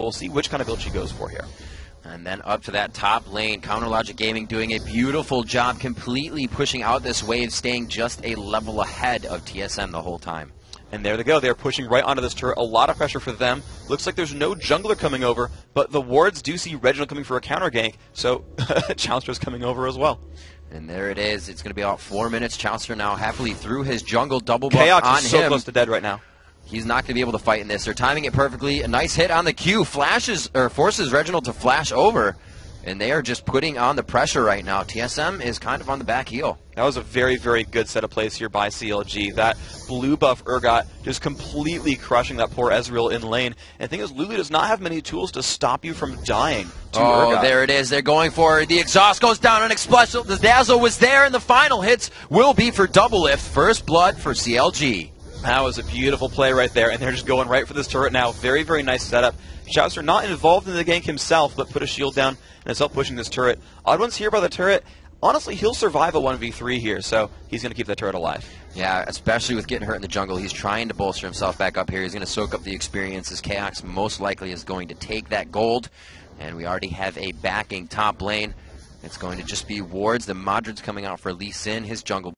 We'll see which kind of build she goes for here. And then up to that top lane, Counterlogic Gaming doing a beautiful job completely pushing out this wave, staying just a level ahead of TSM the whole time. And there they go. They're pushing right onto this turret. A lot of pressure for them. Looks like there's no jungler coming over, but the wards do see Reginald coming for a counter gank, so Chouster's coming over as well. And there it is. It's going to be about 4 minutes. Chouster now happily through his jungle double buff Chaos on is so him. close to dead right now. He's not going to be able to fight in this. They're timing it perfectly. A nice hit on the Q. Forces Reginald to flash over. And they are just putting on the pressure right now. TSM is kind of on the back heel. That was a very, very good set of plays here by CLG. That blue buff Urgot just completely crushing that poor Ezreal in lane. And the thing is, Lulu does not have many tools to stop you from dying to Urgot. There it is. They're going for it. The exhaust goes down unexpected. The Dazzle was there, and the final hits will be for Doublelift. First blood for CLG. That was a beautiful play right there, and they're just going right for this turret now. Very, very nice setup. Chouster not involved in the gank himself, but put a shield down and is help pushing this turret. Odd One's here by the turret. Honestly, he'll survive a 1v3 here, so he's going to keep that turret alive. Yeah, especially with getting hurt in the jungle. He's trying to bolster himself back up here. He's going to soak up the experience as Chaos most likely is going to take that gold. And we already have a backing top lane. It's going to just be wards. The Madrid's coming out for Lee Sin. His jungle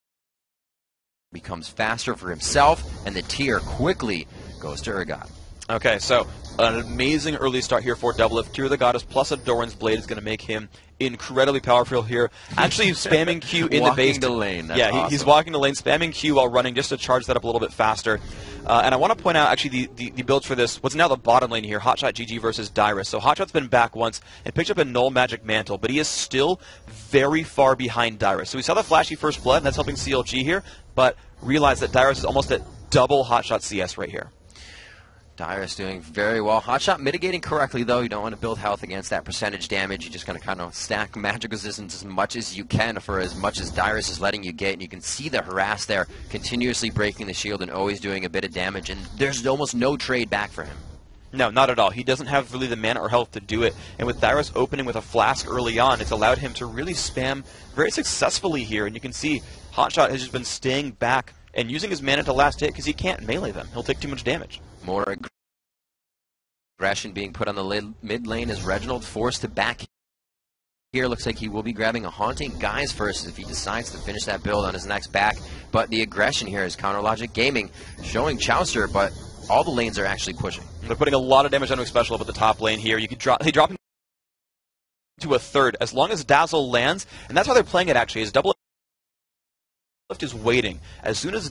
becomes faster for himself, and the tier quickly goes to Urgot. Okay, so an amazing early start here for Doublelift. Tear of the Goddess plus a Doran's Blade is going to make him incredibly powerful here. Actually spamming Q in the base. Walking the lane. That's yeah, awesome. He's walking the lane, spamming Q while running just to charge that up a little bit faster. And I want to point out actually the builds for this. What's now the bottom lane here, Hotshot GG versus Dyrus. So Hotshot's been back once and picked up a Null Magic Mantle, but he is still very far behind Dyrus. So we saw the flashy first blood, and that's helping CLG here, but realize that Dyrus is almost at double Hotshot CS right here. Dyrus doing very well. Hotshot mitigating correctly, though. You don't want to build health against that percentage damage. You're just going to kind of stack magic resistance as much as you can for as much as Dyrus is letting you get. And you can see the harass there, continuously breaking the shield and always doing a bit of damage. And there's almost no trade back for him. No, not at all. He doesn't have really the mana or health to do it. And with Dyrus opening with a flask early on, it's allowed him to really spam very successfully here. And you can see Hotshot has just been staying back and using his mana to last hit because he can't melee them. He'll take too much damage. More aggression being put on the mid lane as Reginald forced to back here. Looks like he will be grabbing a Haunting Guise first if he decides to finish that build on his next back. But the aggression here is Counterlogic Gaming showing Chouster, but all the lanes are actually pushing. They're putting a lot of damage onto a special up at the top lane here. You could they drop him to a third as long as Dazzle lands, and that's how they're playing it actually. Is Doublelift is waiting as soon as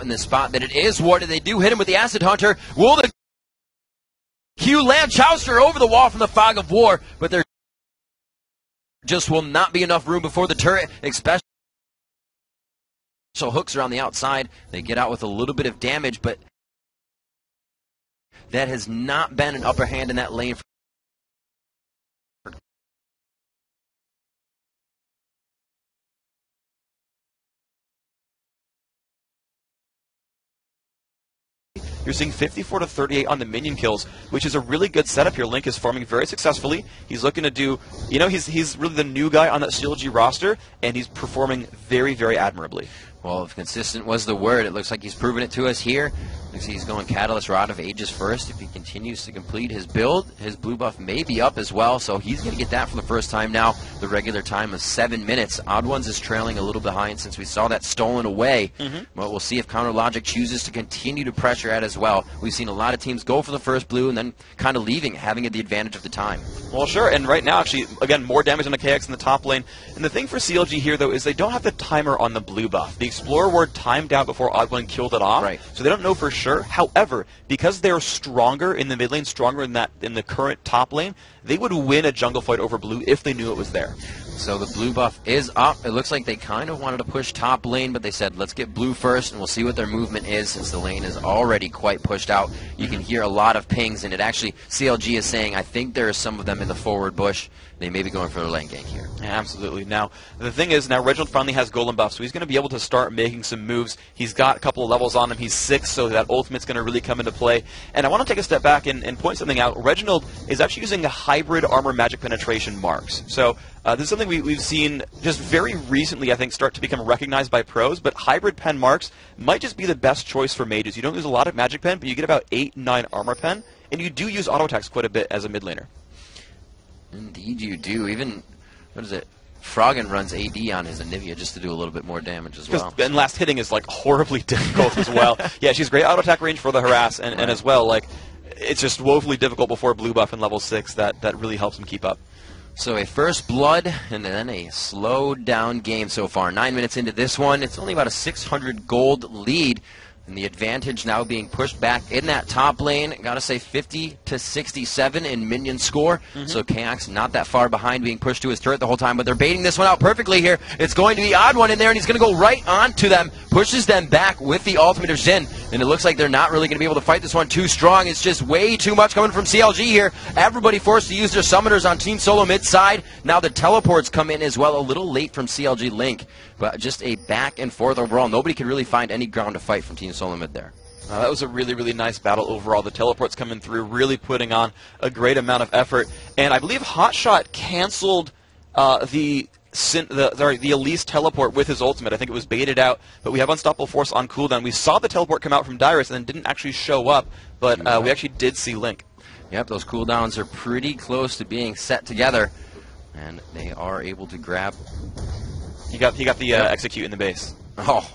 in the spot that it is warded. They do hit him with the Acid Hunter. Will the Q land Chouster over the wall from the Fog of War? But there just will not be enough room before the turret, especially hooks are on the outside. They get out with a little bit of damage, but that has not been an upper hand in that lane. You're seeing 54 to 38 on the minion kills, which is a really good setup here. Link is farming very successfully. He's looking to do, you know, he's really the new guy on that CLG roster, and he's performing very, very admirably. Well, if consistent was the word, it looks like he's proven it to us here. Looks like he's going Catalyst Rod of Ages first. If he continues to complete his build, his blue buff may be up as well, so he's going to get that for the first time now. The regular time of 7 minutes. Odd Ones is trailing a little behind since we saw that stolen away. But we'll see if Counterlogic chooses to continue to pressure at as well. We've seen a lot of teams go for the first blue and then kind of leaving, having the advantage of the time. Well, sure, and right now, actually, again, more damage on the KX in the top lane. And the thing for CLG here, though, is they don't have the timer on the blue buff. The Explorer ward timed out before Odd One killed it off, so they don't know for sure. However, because they're stronger in the mid lane, stronger in the current top lane, they would win a jungle fight over blue if they knew it was there. So the blue buff is up. It looks like they kind of wanted to push top lane, but they said, let's get blue first, and we'll see what their movement is since the lane is already quite pushed out. You can hear a lot of pings, and it actually, CLG is saying, I think there are some of them in the forward bush. They may be going for their lane gank here. Yeah, absolutely. Now, the thing is, now Reginald finally has Golem buff, so he's going to be able to start making some moves. He's got a couple of levels on him. He's 6, so that ultimate's going to really come into play. And I want to take a step back and point something out. Reginald is actually using a hybrid armor magic penetration marks. So this is something we've seen just very recently, I think, start to become recognized by pros, but hybrid pen marks might just be the best choice for mages. You don't lose a lot of magic pen, but you get about 8, 9 armor pen, and you do use auto attacks quite a bit as a mid laner. Indeed you do. Even, what is it? Froggen runs AD on his Anivia just to do a little bit more damage as well. And last hitting is like horribly difficult as well. Yeah, she's great auto attack range for the harass, and as well, like, it's just woefully difficult before blue buff in level 6 that really helps him keep up. So a first blood and then a slowed down game so far. 9 minutes into this one, it's only about a 600 gold lead. And the advantage now being pushed back in that top lane. Gotta say 50 to 67 in minion score. So Kaox not that far behind, being pushed to his turret the whole time, but they're baiting this one out perfectly here. It's going to be Odd One in there, and he's going to go right onto them. Pushes them back with the ultimate of Xin. And it looks like they're not really going to be able to fight this one too strong. It's just way too much coming from CLG here. Everybody forced to use their summoners on Team Solo mid side. Now the teleports come in as well, a little late from CLG Link. But just a back and forth overall. Nobody could really find any ground to fight from Team Solo mid there. That was a really, really nice battle overall. The teleports coming through, really putting on a great amount of effort. And I believe Hotshot canceled the Elise teleport with his ultimate. I think it was baited out, but we have Unstoppable Force on cooldown. We saw the teleport come out from Dyrus and then didn't actually show up, but we actually did see Link. Yep, those cooldowns are pretty close to being set together, and they are able to grab. He got the execute in the base. Oh.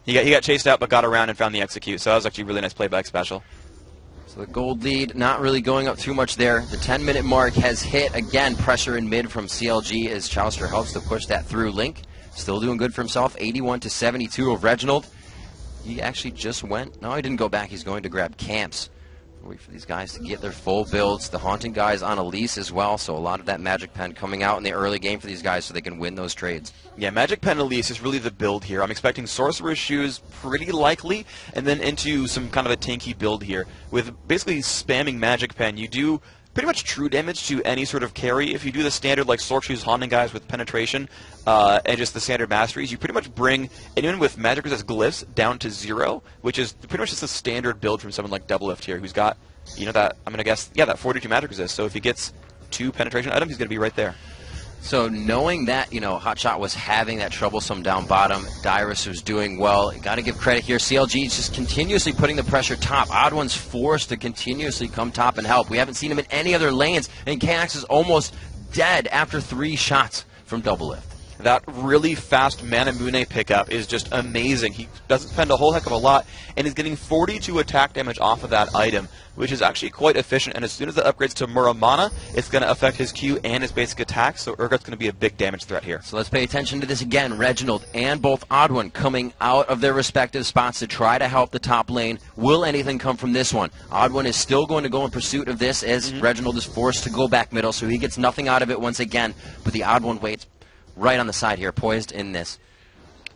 He got chased out, but got around and found the execute. So that was actually a really nice play by Special. So the gold lead not really going up too much there. The 10-minute mark has hit. Again, pressure in mid from CLG as Chalister helps to push that through. Link still doing good for himself. 81 to 72 of Reginald. He actually just went. No, he didn't go back. He's going to grab camps. Wait for these guys to get their full builds. The Haunting guys on Elise as well, so a lot of that Magic Pen coming out in the early game for these guys so they can win those trades. Yeah, Magic Pen Elise is really the build here. I'm expecting Sorcerer's Shoes pretty likely, and then into some kind of a tanky build here. With basically spamming Magic Pen, you do pretty much true damage to any sort of carry. If you do the standard like Sorc Shoes Haunting guys with penetration and just the standard masteries, you pretty much bring anyone with magic resist glyphs down to 0, which is pretty much just a standard build from someone like Doublelift here, who's got, you know, that, I'm going to guess, yeah, that 42 magic resist. So if he gets 2 penetration items, he's going to be right there. So knowing that, you know, Hotshot was having that troublesome down bottom, Dyrus was doing well. Got to give credit here. CLG is just continuously putting the pressure top. Odd One's forced to continuously come top and help. We haven't seen him in any other lanes, and Kaox is almost dead after 3 shots from Doublelift. That really fast Manamune pickup is just amazing. He doesn't spend a whole heck of a lot, and is getting 42 attack damage off of that item, which is actually quite efficient. And as soon as it upgrades to Muramana, it's going to affect his Q and his basic attack, so Urgot's going to be a big damage threat here. So let's pay attention to this again. Reginald and both Odd One coming out of their respective spots to try to help the top lane. Will anything come from this one? Odd One is still going to go in pursuit of this as Reginald is forced to go back middle, so he gets nothing out of it once again. But the Odd One waits right on the side here, poised in this.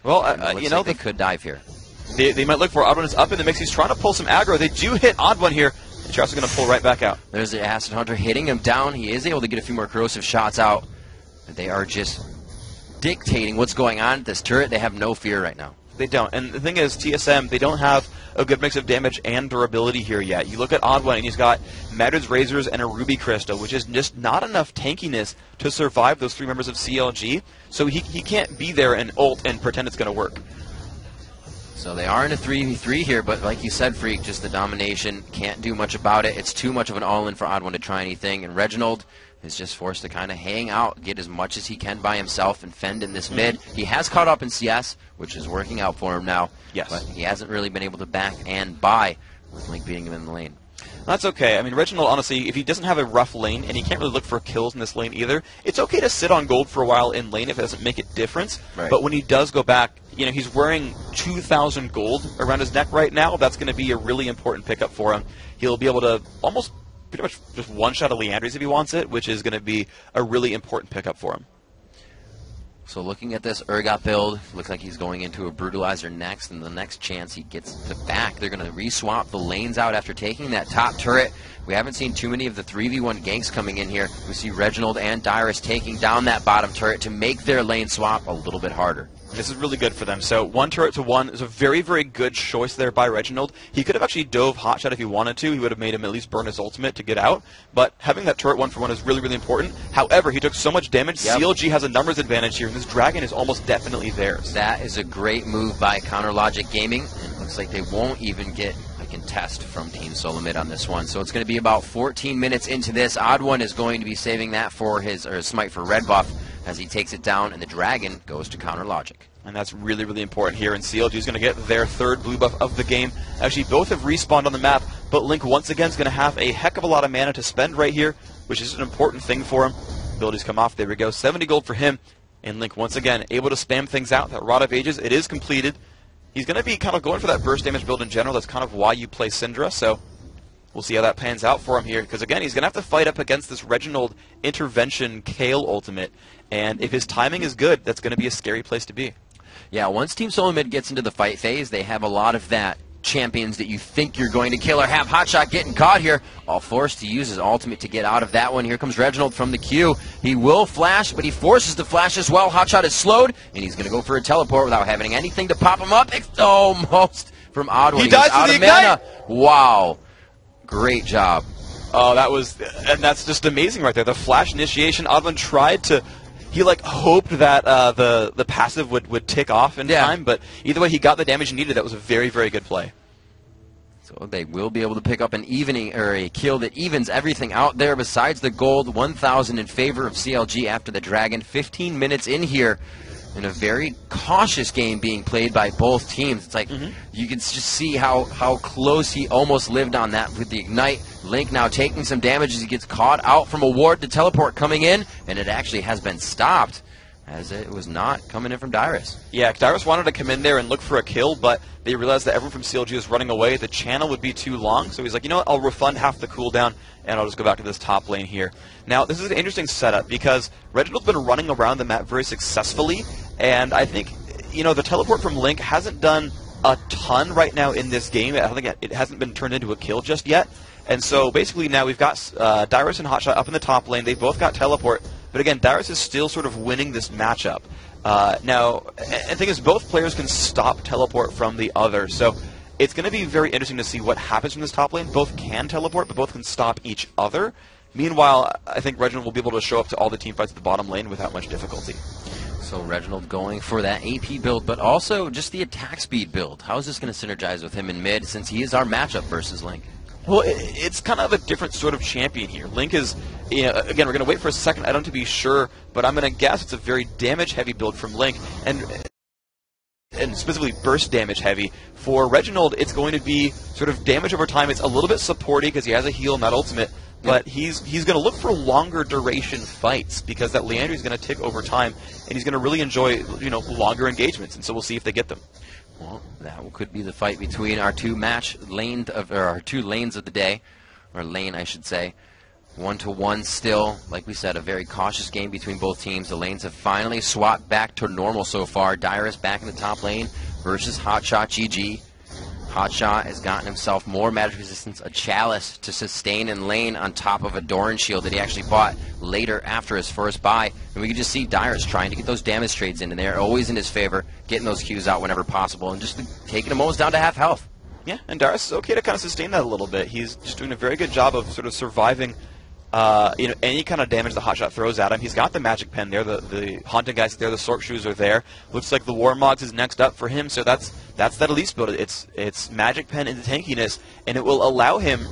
Well, you know, like they could dive here. They might look for Odd One is up in the mix. He's trying to pull some aggro. They do hit Odd One here. And Charles is going to pull right back out. There's the Acid Hunter hitting him down. He is able to get a few more corrosive shots out. But they are just dictating what's going on at this turret. They have no fear right now. They don't. And the thing is, TSM, they don't have a good mix of damage and durability here yet. You look at Odd One, and he's got Madred's Razors and a Ruby Crystal, which is just not enough tankiness to survive those 3 members of CLG. So he can't be there and ult and pretend it's going to work. So they are in a 3v3 here, but like you said, Freak, just the domination, can't do much about it. It's too much of an all-in for Odd One to try anything, and Reginald is just forced to kind of hang out, get as much as he can by himself, and fend in this mid. He has caught up in CS, which is working out for him now. Yes. But he hasn't really been able to back and buy with Link beating him in the lane. That's okay. I mean, Reginald, honestly, if he doesn't have a rough lane, and he can't really look for kills in this lane either, it's okay to sit on gold for a while in lane if it doesn't make a difference. Right. But when he does go back, you know, he's wearing 2,000 gold around his neck right now. That's going to be a really important pickup for him. He'll be able to almost pretty much just one-shot a Leandries if he wants it, which is going to be a really important pickup for him. So looking at this Urgot build, looks like he's going into a Brutalizer next, and the next chance he gets to back, they're going to re-swap the lanes out after taking that top turret. We haven't seen too many of the 3v1 ganks coming in here. We see Reginald and Dyrus taking down that bottom turret to make their lane swap a little bit harder. This is really good for them. So 1 turret to 1 is a very, very good choice there by Reginald. He could have actually dove Hotshot if he wanted to. He would have made him at least burn his ultimate to get out. But having that turret 1 for 1 is really, really important. However, he took so much damage. Yep. CLG has a numbers advantage here, and this dragon is almost definitely theirs. That is a great move by Counter Logic Gaming. And it looks like they won't even get like contest from Team Solomid on this one. So it's going to be about 14 minutes into this. Odd One is going to be saving that for his smite for red buff as he takes it down, and the dragon goes to counter logic. And that's really, really important here. And CLG is going to get their third blue buff of the game. Actually, both have respawned on the map, but Link once again is going to have a heck of a lot of mana to spend right here, which is an important thing for him. Abilities come off. There we go. 70 gold for him. And Link once again able to spam things out. That Rod of Ages, it is completed. He's going to be kind of going for that burst damage build in general. That's kind of why you play Syndra. So we'll see how that pans out for him here. Because again, he's going to have to fight up against this Reginald intervention Kale ultimate. And if his timing is good, that's going to be a scary place to be. Yeah, once Team Solomid gets into the fight phase, they have a lot of that champions that you think you're going to kill or have. Hotshot getting caught here, all forced to use his ultimate to get out of that one. Here comes Reginald from the queue. He will flash, but he forces the flash as well. Hotshot is slowed, and he's going to go for a teleport without having anything to pop him up. It's almost from Odd One. He dies out to of the mana. ignite. Wow. Great job. Oh, and that's just amazing right there. The flash initiation, Odd One tried to... He like hoped that the passive would tick off in time, but either way, he got the damage he needed. That was a very, very good play. So they will be able to pick up an evening or a kill that evens everything out there besides the gold. 1,000 in favor of CLG after the dragon. 15 minutes in here, in a very cautious game being played by both teams. It's like you can just see how close he almost lived on that with the ignite. Link now taking some damage as he gets caught out from a ward to teleport coming in, and it actually has been stopped as it was not coming in from Dyrus. Yeah, Dyrus wanted to come in there and look for a kill, but they realized that everyone from CLG was running away. The channel would be too long, so he's like, you know what, I'll refund half the cooldown, and I'll just go back to this top lane here. Now, this is an interesting setup, because Reginald's been running around the map very successfully, and I think, you know, the teleport from Link hasn't done a ton right now in this game. I don't think it hasn't been turned into a kill just yet. And so basically now we've got Dyrus and Hotshot up in the top lane. They both got teleport. But again, Dyrus is still sort of winning this matchup. Now, and the thing is, both players can stop teleport from the other. So it's going to be very interesting to see what happens from this top lane. Both can teleport, but both can stop each other. Meanwhile, I think Reginald will be able to show up to all the team fights at the bottom lane without much difficulty. So Reginald going for that AP build, but also just the attack speed build. How is this going to synergize with him in mid, since he is our matchup versus Link? Well, it's kind of a different sort of champion here. Link is, you know, again, we're going to wait for a second item to be sure, but I'm going to guess it's a very damage-heavy build from Link, and specifically burst damage heavy. For Reginald, it's going to be sort of damage over time. It's a little bit supporty because he has a heal, not ultimate, but he's going to look for longer duration fights because that Leandry is going to tick over time, and he's going to really enjoy, you know, longer engagements, and so we'll see if they get them. Well, that could be the fight between our two lanes of the day, or lane, I should say. 1-1 still. Like we said, a very cautious game between both teams. The lanes have finally swapped back to normal so far. Dyrus back in the top lane versus Hotshot GG. Hotshot has gotten himself more magic resistance, a chalice to sustain in lane on top of a Doran shield that he actually bought later after his first buy. And we can just see Dyrus trying to get those damage trades in, and they're always in his favor, getting those Qs out whenever possible, and just taking them almost down to half health. Yeah, and Dyrus is okay to kind of sustain that a little bit. He's just doing a very good job of sort of surviving you know, any kind of damage the Hotshot throws at him. He's got the magic pen there, the Haunting Geist there, the Sork Shoes are there. Looks like the Warmogs is next up for him, so that's that Elise build. It's magic pen into tankiness, and it will allow him,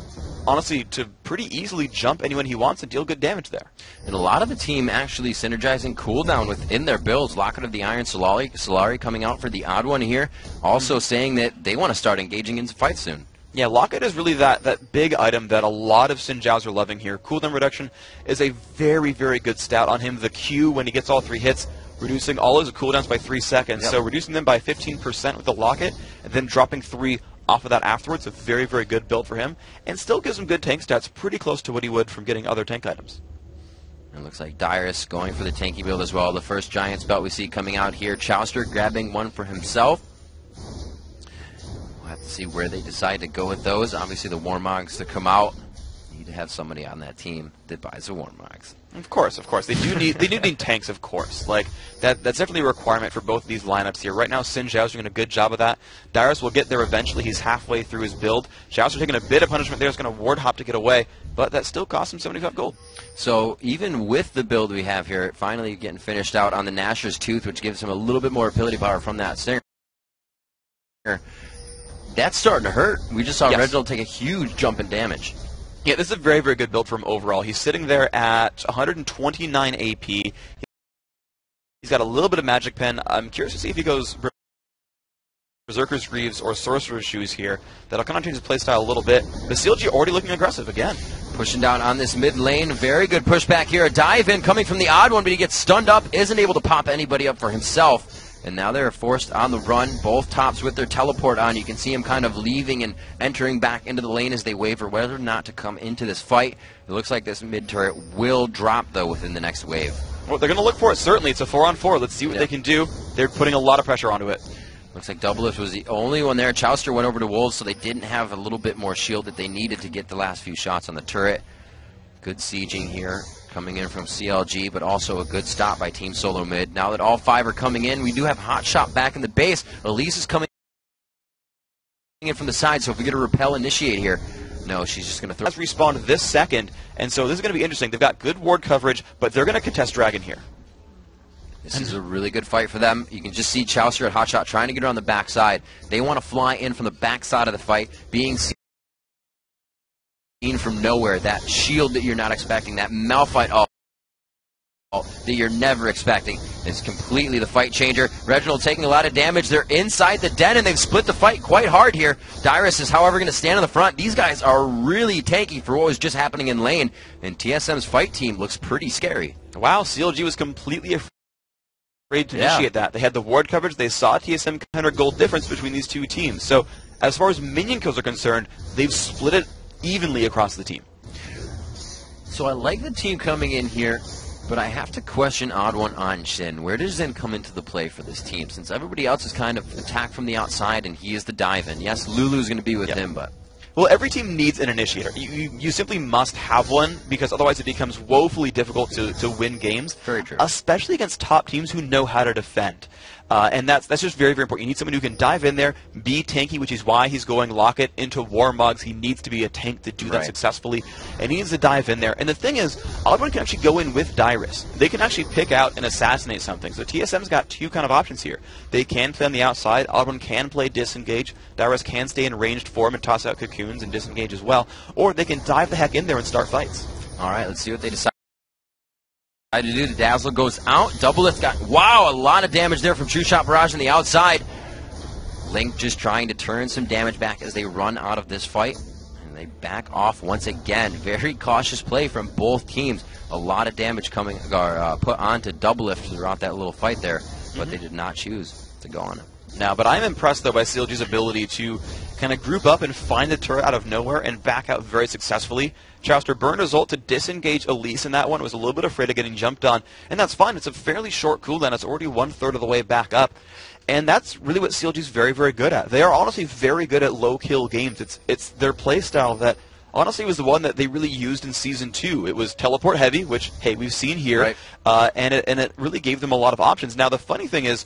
honestly, to pretty easily jump anyone he wants and deal good damage there. And a lot of the team actually synergizing cooldown within their builds. Locket of the Iron, Solari coming out for the Odd One here, also saying that they want to start engaging in fights soon. Yeah, Locket is really that big item that a lot of Xin Zhaos are loving here. Cooldown reduction is a very, very good stat on him. The Q, when he gets all 3 hits, reducing all his cooldowns by 3 seconds. Yep. So reducing them by 15% with the Locket, and then dropping 3 off of that afterwards, a very, very good build for him. And still gives him good tank stats, pretty close to what he would from getting other tank items. It looks like Dyrus going for the tanky build as well. The first Giants belt we see coming out here. Chowster grabbing one for himself. We'll have to see where they decide to go with those. Obviously, the Warmogs to come out. You need to have somebody on that team that buys the Warmogs. Of course. They do need tanks, of course. Like that's definitely a requirement for both of these lineups here. Right now, Xin Zhao's doing a good job of that. Dyrus will get there eventually. He's halfway through his build. Zhao's taking a bit of punishment there. He's going to ward hop to get away, but that still costs him 75 gold. So even with the build we have here, finally getting finished out on the Gnasher's Tooth, which gives him a little bit more ability power from that Stinger. that's starting to hurt. We just saw Yes. Reginald take a huge jump in damage. Yeah, this is a very, very good build from overall. He's sitting there at 129 AP. He's got a little bit of Magic Pen. I'm curious to see if he goes Berserker's Greaves or Sorcerer's Shoes here. That'll kind of change his playstyle a little bit. But CLG already looking aggressive again. Pushing down on this mid lane. Very good pushback here. A dive in coming from the odd one, but he gets stunned up. Isn't able to pop anybody up for himself. And now they're forced on the run. Both tops with their teleport on. You can see him kind of leaving and entering back into the lane as they waver whether or not to come into this fight. It looks like this mid turret will drop, though, within the next wave. Well, they're going to look for it, certainly. It's a 4-on-4. Let's see what they can do. They're putting a lot of pressure onto it. Looks like Doublelift was the only one there. Chowster went over to Wolves, so they didn't have a little bit more shield that they needed to get the last few shots on the turret. Good sieging here coming in from CLG, but also a good stop by Team Solo Mid. Now that all 5 are coming in, we do have Hotshot back in the base. Elise is coming in from the side, so if we get a repel initiate here, no, she's just going to throw. Has respawned this second, and so this is going to be interesting. They've got good ward coverage, but they're going to contest Dragon here. This is a really good fight for them. You can just see Chowster at Hotshot trying to get her on the backside. They want to fly in from the backside of the fight, being seen from nowhere. That shield that you're not expecting, that Malphite ult that you're never expecting, is completely the fight changer. Reginald taking a lot of damage. They're inside the den, and they've split the fight quite hard here. Dyrus is, however, going to stand in the front. These guys are really tanky for what was just happening in lane, and TSM's fight team looks pretty scary. Wow, CLG was completely afraid to initiate that. They had the ward coverage. They saw TSM 100 gold difference between these two teams. So as far as minion kills are concerned, they've split it evenly across the team. So I like the team coming in here, but I have to question Odd One on Shin. Where does Zen come into the play for this team? Since everybody else is kind of attacked from the outside and he is the dive-in. Yes, Lulu's going to be with him, but... Well, every team needs an initiator. You simply must have one, because otherwise it becomes woefully difficult to win games. Very true. Especially against top teams who know how to defend. And that's just very, very important. You need someone who can dive in there, be tanky, which is why he's going Locket into Warmugs. He needs to be a tank to do that successfully, and he needs to dive in there. And the thing is, Oddone can actually go in with Dyrus. They can actually pick out and assassinate something. So TSM's got two kind of options here. They can play on the outside. Oddone can play disengage. Dyrus can stay in ranged form and toss out cocoons and disengage as well. Or they can dive the heck in there and start fights. All right, let's see what they decide to do. The Dazzle goes out. Doublelift got, wow, a lot of damage there from True Shot Barrage on the outside. Link just trying to turn some damage back as they run out of this fight. And they back off once again. Very cautious play from both teams. A lot of damage coming put onto Doublelift throughout that little fight there, but they did not choose to go on it. Now, but I'm impressed, though, by CLG's ability to kind of group up and find the turret out of nowhere and back out very successfully. Chowster burned his ult to disengage Elise in that one. Was a little bit afraid of getting jumped on, and that's fine. It's a fairly short cooldown. It's already 1/3 of the way back up, and that's really what CLG's very, very good at. They are honestly very good at low-kill games. It's their playstyle that honestly was the one that they really used in Season 2. It was teleport heavy, which, hey, we've seen here, and it really gave them a lot of options. Now, the funny thing is,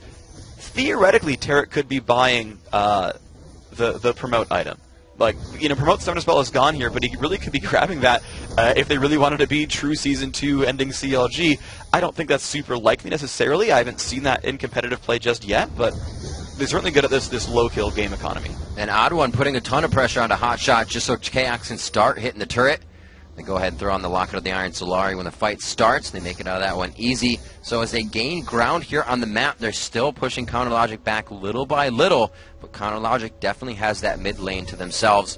theoretically, Tarek could be buying the promote item. Like, you know, promote Summoner Spell is gone here, but he really could be grabbing that if they really wanted to be true Season 2 ending CLG. I don't think that's super likely necessarily. I haven't seen that in competitive play just yet, but they're certainly good at this low-kill game economy. And Odd One putting a ton of pressure onto Hotshot just so Chaos can start hitting the turret. They go ahead and throw on the Locket of the Iron Solari when the fight starts. They make it out of that one easy. So as they gain ground here on the map, they're still pushing Counter Logic back little by little, but Counter Logic definitely has that mid lane to themselves.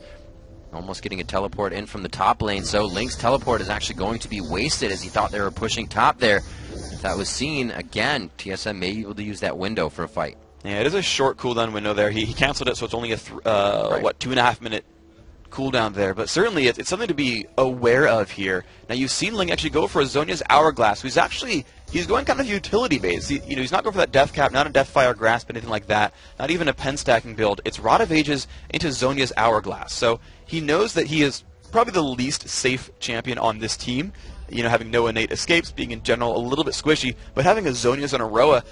Almost getting a teleport in from the top lane, so Link's teleport is actually going to be wasted as he thought they were pushing top there. If that was seen, again, TSM may be able to use that window for a fight. Yeah, it is a short cooldown window there. He canceled it, so it's only a 2.5 minute cooldown there, but certainly it's something to be aware of here. Now, you've seen Link actually go for a Zhonya's Hourglass, who's actually, he's going kind of utility based. He's not going for that Death Cap, not a Deathfire Grasp, anything like that, not even a pen stacking build. It's Rod of Ages into Zhonya's Hourglass. So he knows that he is probably the least safe champion on this team, you know, having no innate escapes, being in general a little bit squishy, but having a Zhonya's and a Roa,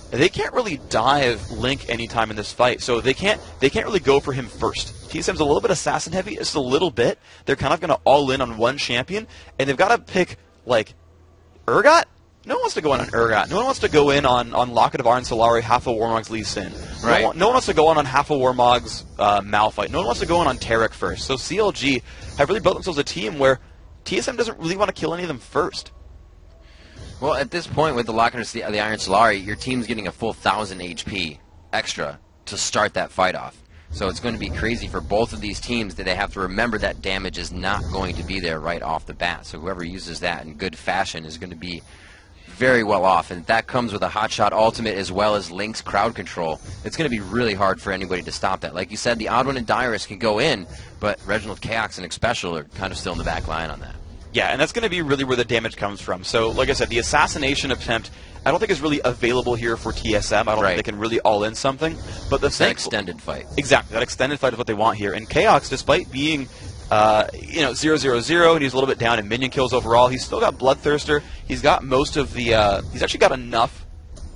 they can't really dive Link anytime in this fight, so they can't really go for him first. TSM's a little bit assassin heavy, just a little bit. They're kind of going to all in on one champion, and they've got to pick, like, Urgot no one wants to go in on Urgot. No one wants to go in on Locket of Arn Solari, half of Warmog's Lee Sin. Right. No one wants to go on half of Warmog's Malphite. No one wants to go in on Tarek first. So CLG have really built themselves a team where TSM doesn't really want to kill any of them first. Well, at this point with the Locket of the Iron Solari, your team's getting a full 1,000 HP extra to start that fight off. So it's going to be crazy for both of these teams that they have to remember that damage is not going to be there right off the bat. So whoever uses that in good fashion is going to be very well off. And that comes with a Hotshot ultimate as well as Link's crowd control. It's going to be really hard for anybody to stop that. Like you said, the Odd One and Dyrus can go in, but Reginald, Chaos, and Xpecial are kind of still in the back line on that. Yeah, and that's going to be really where the damage comes from. So, like I said, the assassination attempt, I don't think is really available here for TSM. I don't think they can really all-in something. But the thing, that extended fight. Exactly, that extended fight is what they want here. And Chaos, despite being, 0-0-0, and he's a little bit down in minion kills overall, he's still got Bloodthirster. He's got most of the, he's actually got enough,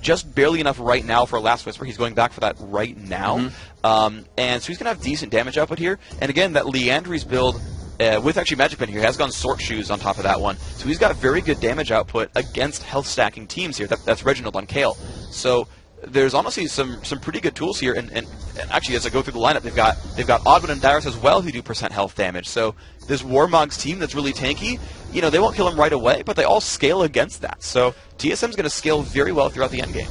just barely enough right now for a Last Whisper. He's going back for that right now. And so he's going to have decent damage output here. And again, that Leandry's build, with actually Magic Pen here, has gone Sort Shoes on top of that one. So he's got very good damage output against health stacking teams here. That's Reginald on Kale. So there's honestly some pretty good tools here. And actually, as I go through the lineup, they've got Oddwood and Dyrus as well who do % health damage. So this Warmog's team that's really tanky, they won't kill him right away, but they all scale against that. So TSM's going to scale very well throughout the endgame.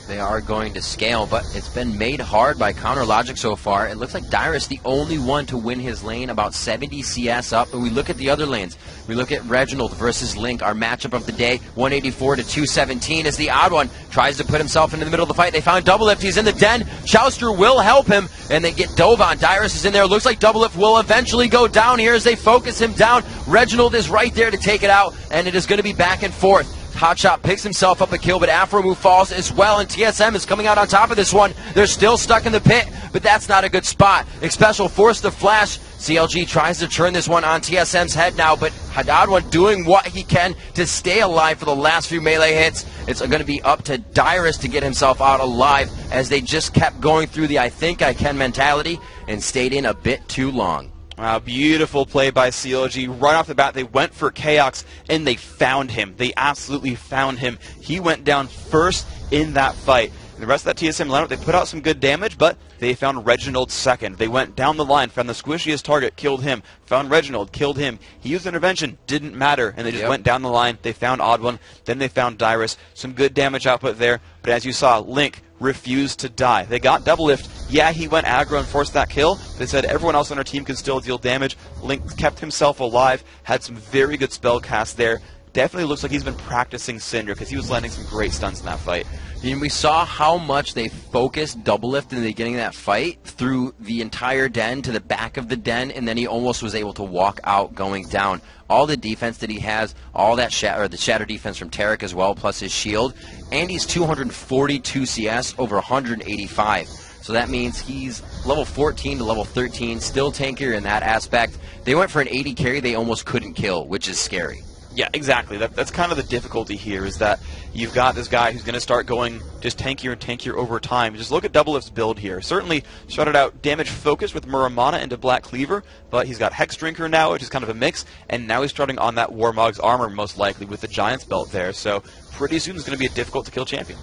They are going to scale, but it's been made hard by counter logic so far. It looks like Dyrus the only one to win his lane, about 70 CS up. And we look at the other lanes. We look at Reginald versus Link, our matchup of the day, 184 to 217 as the Odd One tries to put himself into the middle of the fight. They found Doublelift. He's in the den. Chouster will help him, and they get dove on. Dyrus is in there. Looks like Doublelift will eventually go down here as they focus him down. Reginald is right there to take it out, and it is going to be back and forth. Hotshot picks himself up a kill, but Afro Move falls as well, and TSM is coming out on top of this one. They're still stuck in the pit, but that's not a good spot. Xpecial forced the flash. CLG tries to turn this one on TSM's head now, but Odd One doing what he can to stay alive for the last few melee hits. It's going to be up to Dyrus to get himself out alive as they just kept going through the I think I can mentality and stayed in a bit too long. Wow, beautiful play by CLG. Right off the bat, they went for Chaos, and they found him. They absolutely found him. He went down first in that fight. And the rest of that TSM lineup, they put out some good damage, but they found Reginald second. They went down the line, found the squishiest target, killed him. Found Reginald, killed him. He used intervention, didn't matter, and they just went down the line. They found Odd One, then they found Dyrus. Some good damage output there, but as you saw, Link refused to die. They got Doublelift. Yeah, he went aggro and forced that kill. They said everyone else on our team can still deal damage. Link kept himself alive, had some very good spell casts there. Definitely looks like he's been practicing Syndra because he was landing some great stunts in that fight. And we saw how much they focused Doublelift in the beginning of that fight through the entire den to the back of the den, and then he almost was able to walk out going down. All the defense that he has, all that the shatter defense from Tarek as well, plus his shield, and he's 242 CS over 185. So that means he's level 14 to level 13, still tankier in that aspect. They went for an 80 carry they almost couldn't kill, which is scary. Yeah, exactly. That's kind of the difficulty here, is that you've got this guy who's going to start going just tankier and tankier over time. Just look at Doublelift's build here. Certainly started out damage focused with Muramana into Black Cleaver, but he's got Hex Drinker now, which is kind of a mix, and now he's starting on that Warmog's armor most likely with the Giant's belt there. So pretty soon it's going to be a difficult to kill champion.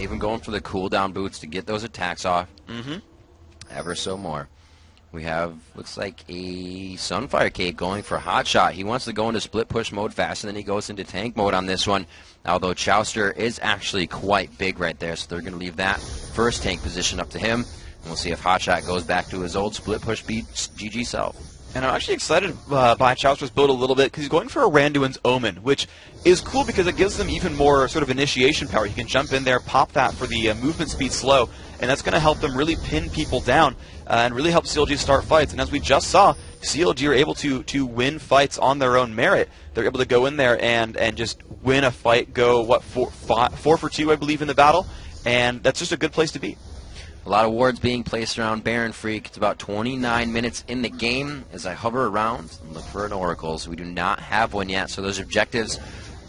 Even going for the cooldown boots to get those attacks off. Ever so more. We have, looks like a Sunfire Cake going for Hotshot. He wants to go into split push mode fast, and then he goes into tank mode on this one. Although Chouster is actually quite big right there, so they're going to leave that first tank position up to him. And we'll see if Hotshot goes back to his old split push beat GG self. And I'm actually excited by Chouster's build a little bit because he's going for a Randuin's Omen, which is cool because it gives them even more sort of initiation power. You can jump in there, pop that for the movement speed slow, and that's going to help them really pin people down and really help CLG start fights. And as we just saw, CLG are able to win fights on their own merit. They're able to go in there and just win a fight, go, what, 4 for 2, I believe, in the battle, and that's just a good place to be. A lot of wards being placed around Baron Freak. It's about 29 minutes in the game as I hover around and look for an Oracle. So we do not have one yet, so those objectives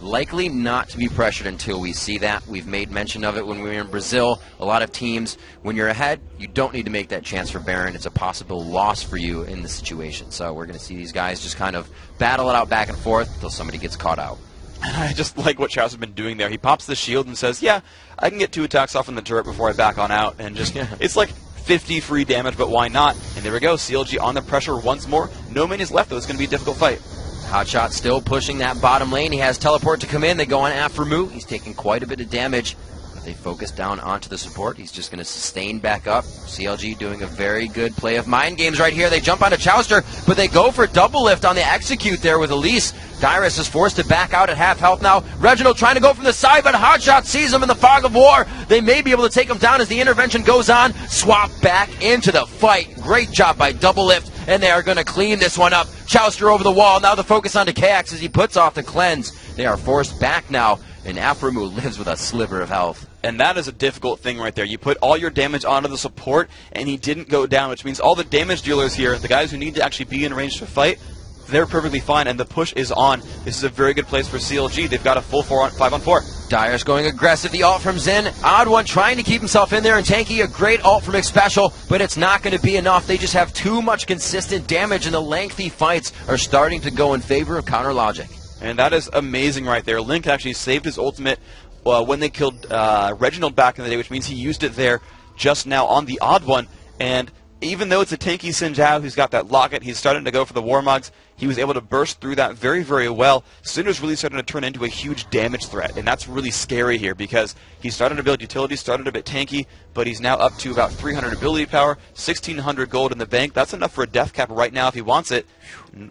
likely not to be pressured until we see that. We've made mention of it when we were in Brazil. A lot of teams, when you're ahead, you don't need to make that chance for Baron. It's a possible loss for you in the situation. So we're going to see these guys just kind of battle it out back and forth until somebody gets caught out. And I just like what Chow's been doing there. He pops the shield and says, yeah, I can get 2 attacks off in the turret before I back on out. And just, it's like 50 free damage, but why not? And there we go, CLG on the pressure once more. No minions left, though. It's going to be a difficult fight. Hotshot still pushing that bottom lane. He has teleport to come in. They go on Aphromoo. He's taking quite a bit of damage. But they focus down onto the support. He's just going to sustain back up. CLG doing a very good play of mind games right here. They jump onto Chowster, but they go for double lift on the execute there with Elise. Dyrus is forced to back out at half health now. Reginald trying to go from the side, but Hotshot sees him in the fog of war. They may be able to take him down as the intervention goes on. Swap back into the fight. Great job by double lift. And they are going to clean this one up. Chowster over the wall. Now the focus onto Kax as he puts off the cleanse. They are forced back now, and Aphromoo lives with a sliver of health. And that is a difficult thing right there. You put all your damage onto the support, and he didn't go down, which means all the damage dealers here, the guys who need to actually be in range to fight, they're perfectly fine, and the push is on. This is a very good place for CLG. They've got a full 5-on-4. Dyer's going aggressive. The ult from Zen. Odd one trying to keep himself in there, and Tanky, a great ult from Xpecial, but it's not going to be enough. They just have too much consistent damage, and the lengthy fights are starting to go in favor of Counter Logic. And that is amazing right there. Link actually saved his ultimate when they killed Reginald back in the day, which means he used it there just now on the Odd one. And even though it's a tanky Xin Zhao who's got that locket, he's starting to go for the Warmugs. He was able to burst through that very, very well. Cinder's really starting to turn into a huge damage threat, and that's really scary here because he's starting to build utility, started a bit tanky, but he's now up to about 300 ability power, 1,600 gold in the bank. That's enough for a death cap right now if he wants it.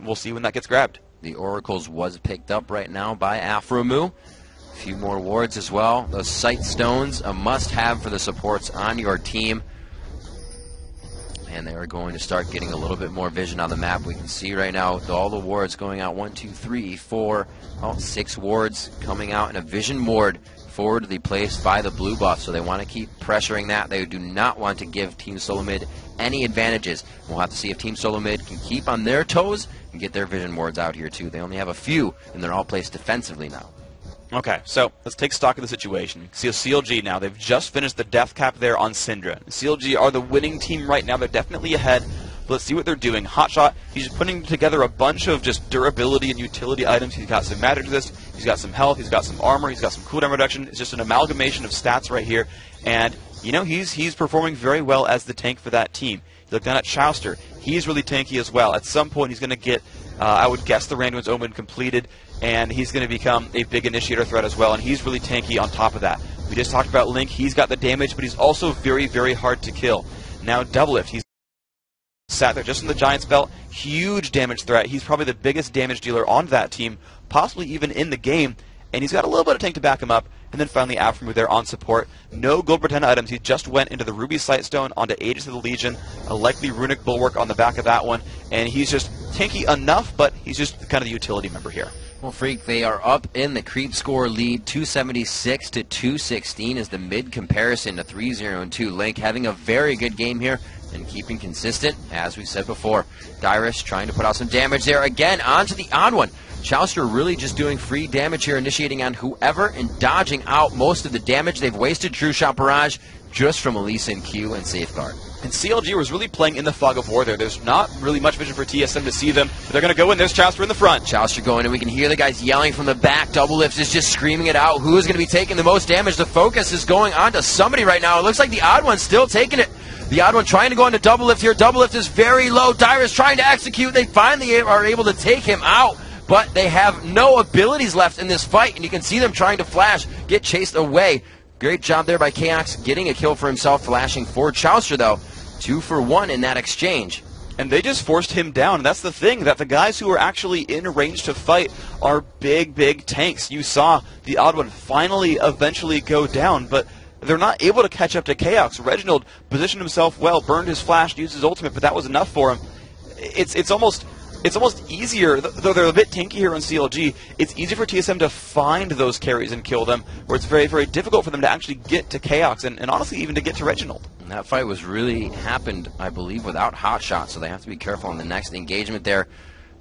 We'll see when that gets grabbed. The Oracles was picked up right now by Aphromoo. A few more wards as well. Those Sight Stones, a must-have for the supports on your team. And they are going to start getting a little bit more vision on the map. We can see right now with all the wards going out, 1, 2, 3, 4, 6 wards coming out in a vision ward forwardly placed by the blue buff. So they want to keep pressuring that. They do not want to give Team Solo Mid any advantages. We'll have to see if Team Solo Mid can keep on their toes and get their vision wards out here too. They only have a few, and they're all placed defensively now. Okay, so let's take stock of the situation. See CLG now, they've just finished the death cap there on Syndra. CLG are the winning team right now. They're definitely ahead. But let's see what they're doing. Hotshot, he's just putting together a bunch of just durability and utility items. He's got some magic resist, he's got some health, he's got some armor, he's got some cooldown reduction. It's just an amalgamation of stats right here. And, you know, he's performing very well as the tank for that team. You look down at Chowster. He's really tanky as well. At some point, he's going to get, I would guess, the Randuin's Omen completed, and he's going to become a big initiator threat as well, and he's really tanky on top of that. We just talked about Link. He's got the damage, but he's also very, very hard to kill. Now, Double Lift. He's sat there just in the Giant's Belt. Huge damage threat. He's probably the biggest damage dealer on that team, possibly even in the game, and he's got a little bit of tank to back him up. And then finally Aphromoo there on support. No gold pretend items. He just went into the Ruby Sightstone onto Aegis of the Legion, a likely Runic Bulwark on the back of that one, and he's just tanky enough, but he's just kind of the utility member here. Well, Freak, they are up in the creep score lead. 276 to 216 is the mid comparison to 3-0-2. Link having a very good game here and keeping consistent, as we said before. Dyrus trying to put out some damage there again onto the odd one. Chowster really just doing free damage here, initiating on whoever and dodging out most of the damage. They've wasted True Shot Barrage just from Elise and Q and Safeguard. And CLG was really playing in the fog of war there. There's not really much vision for TSM to see them. But they're going to go in. There's Chowster in the front. Chowster going, and we can hear the guys yelling from the back. Double Lift is just screaming it out. Who is going to be taking the most damage? The focus is going on to somebody right now. It looks like the odd one's still taking it. The odd one trying to go into Double Lift here. Double Lift is very low. Dyrus trying to execute. They finally are able to take him out. But they have no abilities left in this fight, and you can see them trying to flash, get chased away. Great job there by Kax, getting a kill for himself, flashing for Chowster, though. 2 for 1 in that exchange. And they just forced him down. And that's the thing, that the guys who are actually in range to fight are big, big tanks. You saw the odd one finally eventually go down, but they're not able to catch up to Chaos. Reginald positioned himself well, burned his flash, used his ultimate, but that was enough for him. It's almost easier, though they're a bit tanky here on CLG, it's easier for TSM to find those carries and kill them, where it's very, very difficult for them to actually get to Chaos, and honestly even to get to Reginald. And that fight was really happened, I believe, without Hotshot, so they have to be careful on the next engagement there.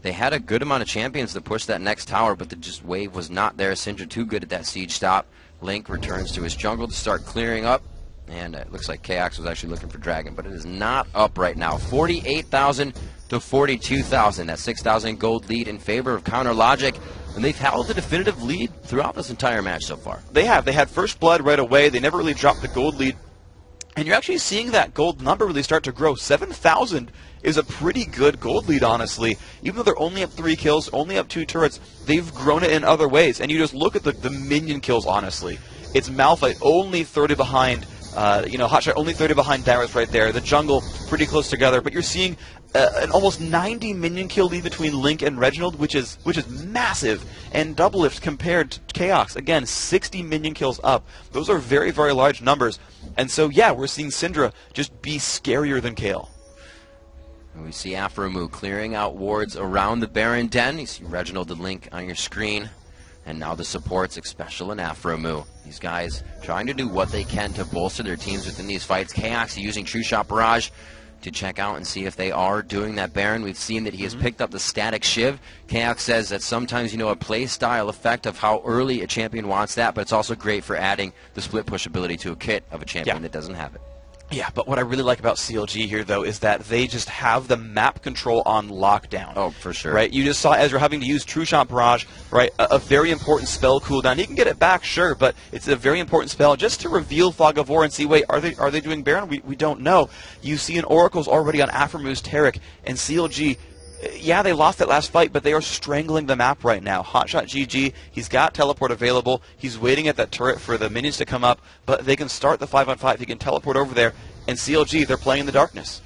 They had a good amount of champions to push that next tower, but the just wave was not there. Syndra too good at that siege stop. Link returns to his jungle to start clearing up. And it looks like KX was actually looking for Dragon, but it is not up right now. 48,000 to 42,000. That 6,000 gold lead in favor of Counter Logic. and they've held a definitive lead throughout this entire match so far. They have. They had first blood right away. They never really dropped the gold lead. And you're actually seeing that gold number really start to grow. 7,000 is a pretty good gold lead, honestly. Even though they're only up 3 kills, only up 2 turrets, they've grown it in other ways. And you just look at the minion kills, honestly. It's Malphite only 30 behind, Hotshot only 30 behind Darius right there. The jungle pretty close together. But you're seeing an almost 90 minion kill lead between Link and Reginald, which is massive. And Doublelift compared to Chaos, again, 60 minion kills up. Those are very, very large numbers. And so, yeah, we're seeing Syndra just be scarier than Kayle. We see Aphromoo clearing out wards around the Baron Den. You see Reginald and Link on your screen. And now the supports, Xpecial and Aphromoo. These guys trying to do what they can to bolster their teams within these fights. Chaos using True Shot Barrage to check out and see if they are doing that Baron. We've seen that he has picked up the static Shiv. Chaos says that sometimes, a play style effect of how early a champion wants that, but it's also great for adding the split push ability to a kit of a champion that doesn't have it. Yeah, but what I really like about CLG here, though, is that they just have the map control on lockdown. Oh, for sure. Right? You just saw Ezra having to use True Shot Barrage, right? A very important spell cooldown. He can get it back, sure, but it's a very important spell just to reveal Fog of War and see, wait, are they doing Baron? We don't know. You see an Oracle's already on Aphromu's Taric, and CLG, yeah, they lost that last fight, but they are strangling the map right now. Hotshot GG, he's got teleport available. He's waiting at that turret for the minions to come up, but they can start the 5-on-5. He can teleport over there, and CLG, they're playing in the darkness.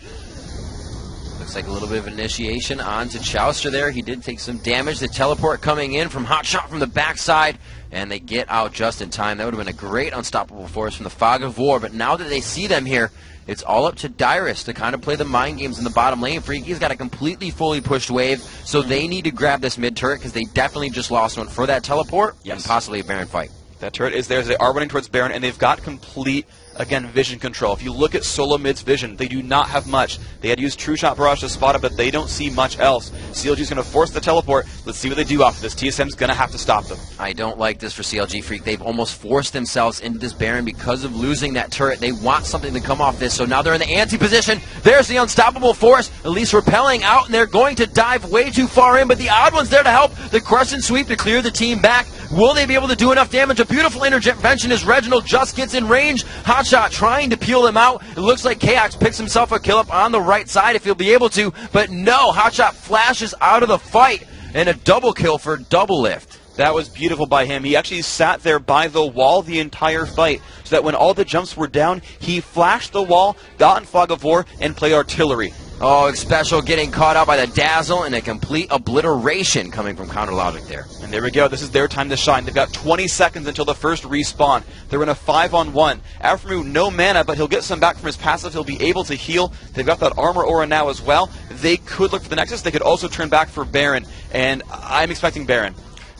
Looks like a little bit of initiation onto Chouster there. He did take some damage. The teleport coming in from Hotshot from the backside, and they get out just in time. That would have been a great unstoppable force from the Fog of War, but now that they see them here, it's all up to Dyrus to kind of play the mind games in the bottom lane. Freaky's got a completely fully pushed wave, so they need to grab this mid turret because they definitely just lost one for that teleport and possibly a Baron fight. That turret is there. They are running towards Baron, and they've got complete, again, vision control. If you look at solo mid's vision, they do not have much. They had used True Shot Barrage to spot it, but they don't see much else. CLG's going to force the teleport. Let's see what they do after this. TSM's going to have to stop them. I don't like this for CLG, Freak. They've almost forced themselves into this Baron because of losing that turret. They want something to come off this, so now they're in the anti-position. There's the unstoppable force, at least repelling out, and they're going to dive way too far in, but the odd one's there to help. The crescent sweep to clear the team back. Will they be able to do enough damage? A beautiful intervention as Reginald just gets in range. Hotshot trying to peel him out. It looks like Chaos picks himself a kill up on the right side if he'll be able to, but no, Hotshot flashes out of the fight, and a double kill for Doublelift. That was beautiful by him. He actually sat there by the wall the entire fight, so that when all the jumps were down, he flashed the wall, got in Fog of War, and played artillery. Oh, Xpecial getting caught out by the Dazzle and a complete obliteration coming from Counter Logic there. And there we go. This is their time to shine. They've got 20 seconds until the first respawn. They're in a 5-on-1. Aphromoo, no mana, but he'll get some back from his passive. He'll be able to heal. They've got that armor aura now as well. They could look for the Nexus. They could also turn back for Baron, and I'm expecting Baron.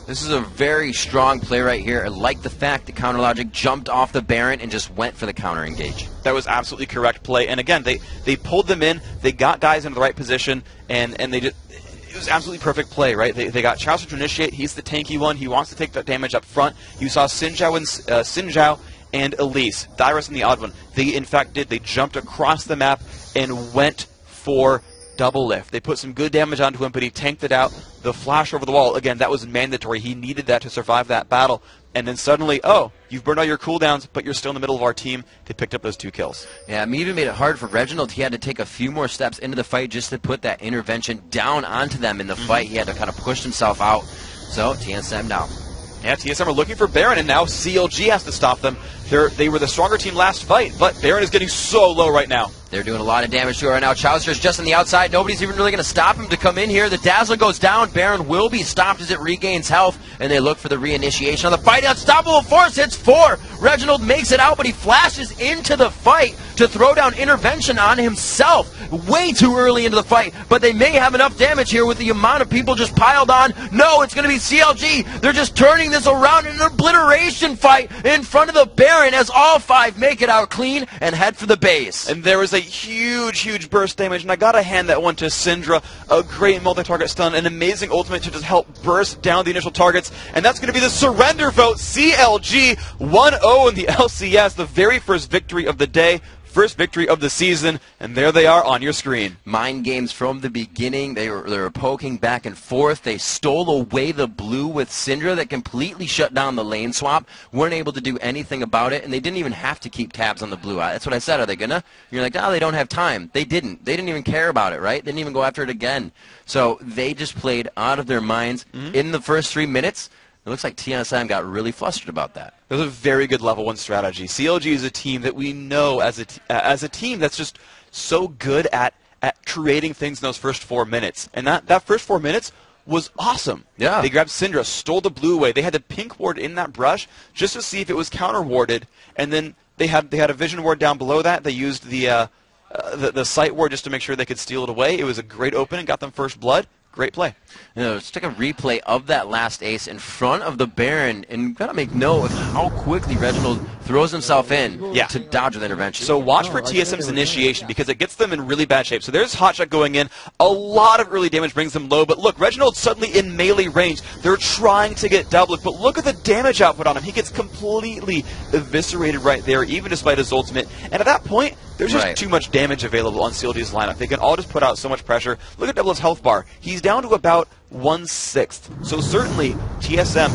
This is a very strong play right here. I like the fact that Counter Logic jumped off the Baron and just went for the counter engage. That was absolutely correct play. And again, they pulled them in. They got guys into the right position, and they just, it was absolutely perfect play, right? They got Chouster to initiate. He's the tanky one. He wants to take that damage up front. You saw Sinzhao and Elise, Dyrus and the odd one. They in fact did. They jumped across the map and went for Doublelift. They put some good damage onto him, but he tanked it out. The flash over the wall, again, that was mandatory. He needed that to survive that battle. And then suddenly, oh, you've burned all your cooldowns, but you're still in the middle of our team. They picked up those 2 kills. Yeah, it even made it hard for Reginald. He had to take a few more steps into the fight just to put that intervention down onto them in the fight. He had to kind of push himself out. So, TSM now. Yeah, TSM are looking for Baron, and now CLG has to stop them. They were the stronger team last fight, but Baron is getting so low right now. They're doing a lot of damage to her right now. Chouster's just on the outside. Nobody's even really going to stop him to come in here. The Dazzler goes down. Baron will be stopped as it regains health, and they look for the reinitiation on the fight. Unstoppable force hits 4. Reginald makes it out, but he flashes into the fight to throw down intervention on himself way too early into the fight, but they may have enough damage here with the amount of people just piled on. No, it's going to be CLG. They're just turning this around in an obliteration fight in front of the Baron as all 5 make it out clean and head for the base. And there was a huge burst damage, and I got to hand that one to Syndra. A great multi-target stun, an amazing ultimate to just help burst down the initial targets, and that's going to be the surrender vote. CLG 1-0 in the LCS, the very first victory of the day first victory of the season, and there they are on your screen. Mind games from the beginning. They were poking back and forth. They stole away the blue with Syndra that completely shut down the lane swap. Weren't able to do anything about it, and they didn't even have to keep tabs on the blue. That's what I said. Are they gonna? You're like, oh, they don't have time. They didn't. They didn't even care about it, right? They didn't even go after it again. So they just played out of their minds in the first 3 minutes. It looks like TSM got really flustered about that. It was a very good level 1 strategy. CLG is a team that we know as a team that's just so good at creating things in those first 4 minutes. And that first 4 minutes was awesome. Yeah. They grabbed Syndra, stole the blue away. They had the pink ward in that brush just to see if it was counter warded, and then they had a vision ward down below that. They used the sight ward just to make sure they could steal it away. It was a great opening, got them first blood. Great play. Let's take a replay of that last ace in front of the Baron, and got to make note of how quickly Reginald throws himself in to dodge the intervention. So watch for TSM's initiation, because it gets them in really bad shape. So there's Hotshot going in. A lot of early damage brings them low, but look, Reginald's suddenly in melee range. They're trying to get double, but look at the damage output on him. He gets completely eviscerated right there, even despite his ultimate. And at that point, there's just too much damage available on CLG's lineup. They can all just put out so much pressure. Look at Double's health bar. He's down to about 1/6. So certainly, TSM